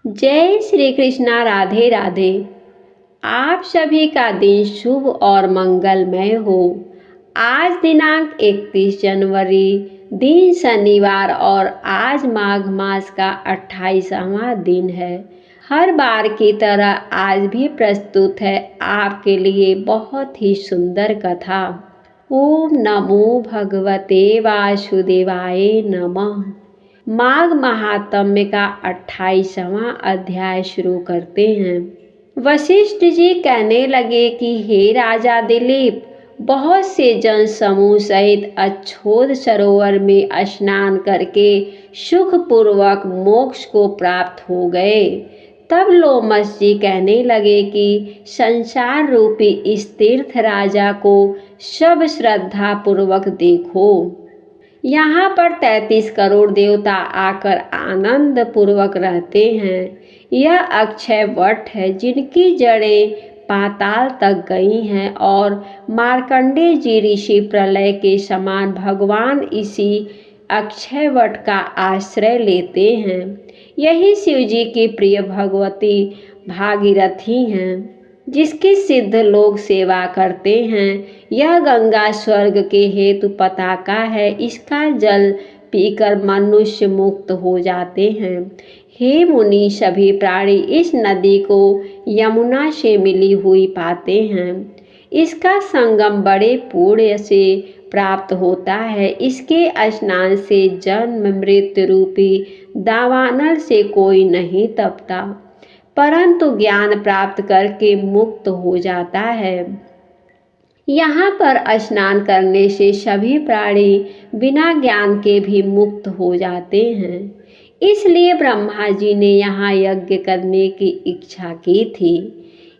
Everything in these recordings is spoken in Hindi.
जय श्री कृष्णा। राधे राधे। आप सभी का दिन शुभ और मंगलमय हो। आज दिनांक 31 जनवरी, दिन शनिवार और आज माघ मास का 28वां दिन है। हर बार की तरह आज भी प्रस्तुत है आपके लिए बहुत ही सुंदर कथा। ओम नमो भगवते वासुदेवाय नमः। माघ महात्म्य का 28वां अध्याय शुरू करते हैं। वशिष्ठ जी कहने लगे कि हे राजा दिलीप, बहुत से जन समूह सहित अच्छोद सरोवर में स्नान करके सुखपूर्वक मोक्ष को प्राप्त हो गए। तब लोमस जी कहने लगे कि संसार रूपी इस तीर्थ राजा को सब श्रद्धा पूर्वक देखो। यहाँ पर 33 करोड़ देवता आकर आनंद पूर्वक रहते हैं। यह अक्षय वट है जिनकी जड़ें पाताल तक गई हैं और मार्कंडेय जी ऋषि प्रलय के समान भगवान इसी अक्षय वट का आश्रय लेते हैं। यही शिव जी की प्रिय भगवती भागीरथी हैं जिसकी सिद्ध लोग सेवा करते हैं। यह गंगा स्वर्ग के हेतु पताका है। इसका जल पीकर मनुष्य मुक्त हो जाते हैं। हे मुनि, सभी प्राणी इस नदी को यमुना से मिली हुई पाते हैं। इसका संगम बड़े पुण्य से प्राप्त होता है। इसके स्नान से जन्म मृत्यु रूपी दावानल से कोई नहीं तपता, परंतु ज्ञान प्राप्त करके मुक्त हो जाता है। यहाँ पर स्नान करने से सभी प्राणी बिना ज्ञान के भी मुक्त हो जाते हैं। इसलिए ब्रह्मा जी ने यहाँ यज्ञ करने की इच्छा की थी।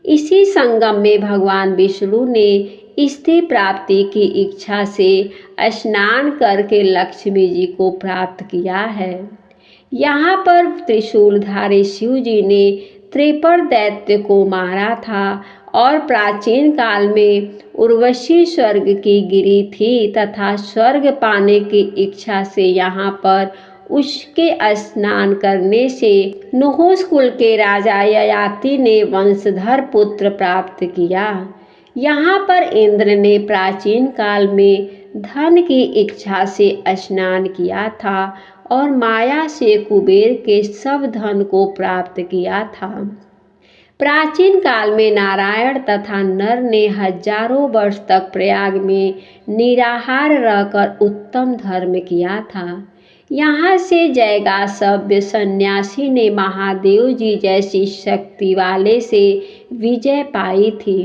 इसी संगम में भगवान विष्णु ने स्त्री प्राप्ति की इच्छा से स्नान करके लक्ष्मी जी को प्राप्त किया है। यहाँ पर त्रिशूलधारी शिव जी ने त्रिपर दैत्य को मारा था और प्राचीन काल में उर्वशी स्वर्ग की गिरी थी तथा स्वर्ग पाने की इच्छा से यहाँ पर उसके स्नान करने से नुहुस कुल के राजा ययाति ने वंशधर पुत्र प्राप्त किया। यहाँ पर इंद्र ने प्राचीन काल में धन की इच्छा से स्नान किया था और माया से कुबेर के सब धन को प्राप्त किया था। प्राचीन काल में नारायण तथा नर ने हजारों वर्ष तक प्रयाग में निराहार रहकर उत्तम धर्म किया था। यहाँ से जयगासव्य सन्यासी ने महादेव जी जैसी शक्ति वाले से विजय पाई थी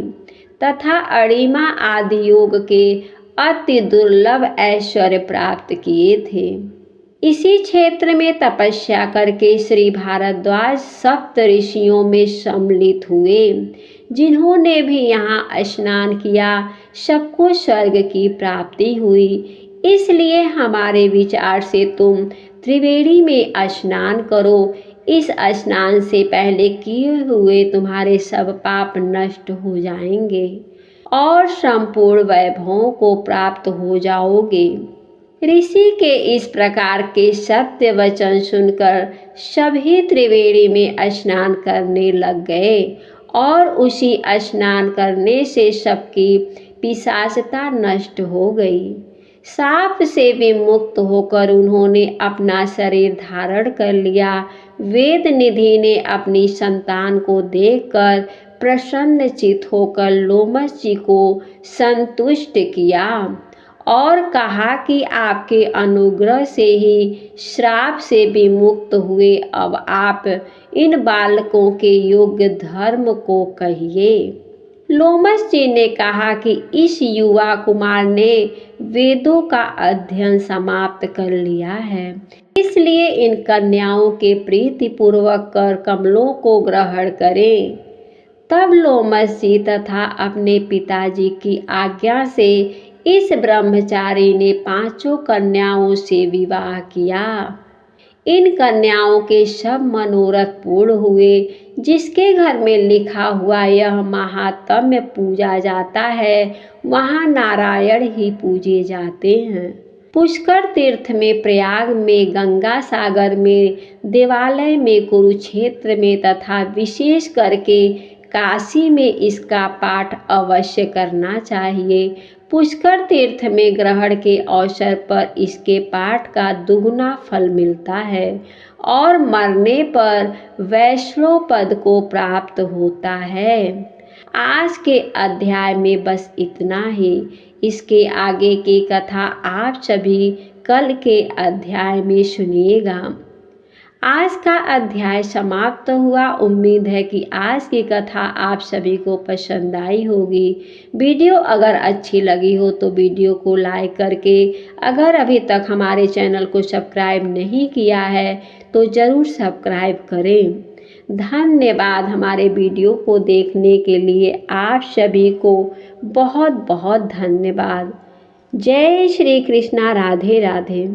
तथा अणिमा आदि योग के अति दुर्लभ ऐश्वर्य प्राप्त किए थे। इसी क्षेत्र में तपस्या करके श्री भारद्वाज सप्त ऋषियों में सम्मिलित हुए। जिन्होंने भी यहाँ स्नान किया सबको स्वर्ग की प्राप्ति हुई। इसलिए हमारे विचार से तुम त्रिवेणी में स्नान करो। इस स्नान से पहले किए हुए तुम्हारे सब पाप नष्ट हो जाएंगे और संपूर्ण वैभवों को प्राप्त हो जाओगे। ऋषि के इस प्रकार के सत्य वचन सुनकर सभी त्रिवेणी में स्नान करने लग गए और उसी स्नान करने से सबकी पिशाचता नष्ट हो गई। साप से विमुक्त होकर उन्होंने अपना शरीर धारण कर लिया। वेद निधि ने अपनी संतान को देखकर प्रसन्नचित होकर लोमस जी को संतुष्ट किया और कहा कि आपके अनुग्रह से ही श्राप से विमुक्त हुए। अब आप इन बालकों के योग्य धर्म को कहिए। लोमस जी ने कहा कि इस युवा कुमार ने वेदों का अध्ययन समाप्त कर लिया है, इसलिए इन कन्याओं के प्रीतिपूर्वक कर कमलों को ग्रहण करें। तब लोमस जी तथा अपने पिताजी की आज्ञा से इस ब्रह्मचारी ने 5 कन्याओं से विवाह किया। इन कन्याओं के सब मनोरथ पूर्ण हुए। जिसके घर में लिखा हुआ यह महात्म्य पूजा जाता है, वहाँ नारायण ही पूजे जाते हैं। पुष्कर तीर्थ में, प्रयाग में, गंगा सागर में, देवालय में, कुरुक्षेत्र में तथा विशेष करके काशी में इसका पाठ अवश्य करना चाहिए। पुष्कर तीर्थ में ग्रहण के अवसर पर इसके पाठ का दुगना फल मिलता है और मरने पर वैष्णव पद को प्राप्त होता है। आज के अध्याय में बस इतना ही। इसके आगे की कथा आप सभी कल के अध्याय में सुनिएगा। आज का अध्याय समाप्त हुआ। उम्मीद है कि आज की कथा आप सभी को पसंद आई होगी। वीडियो अगर अच्छी लगी हो तो वीडियो को लाइक करके, अगर अभी तक हमारे चैनल को सब्सक्राइब नहीं किया है तो ज़रूर सब्सक्राइब करें। धन्यवाद हमारे वीडियो को देखने के लिए। आप सभी को बहुत बहुत धन्यवाद। जय श्री कृष्णा। राधे राधे।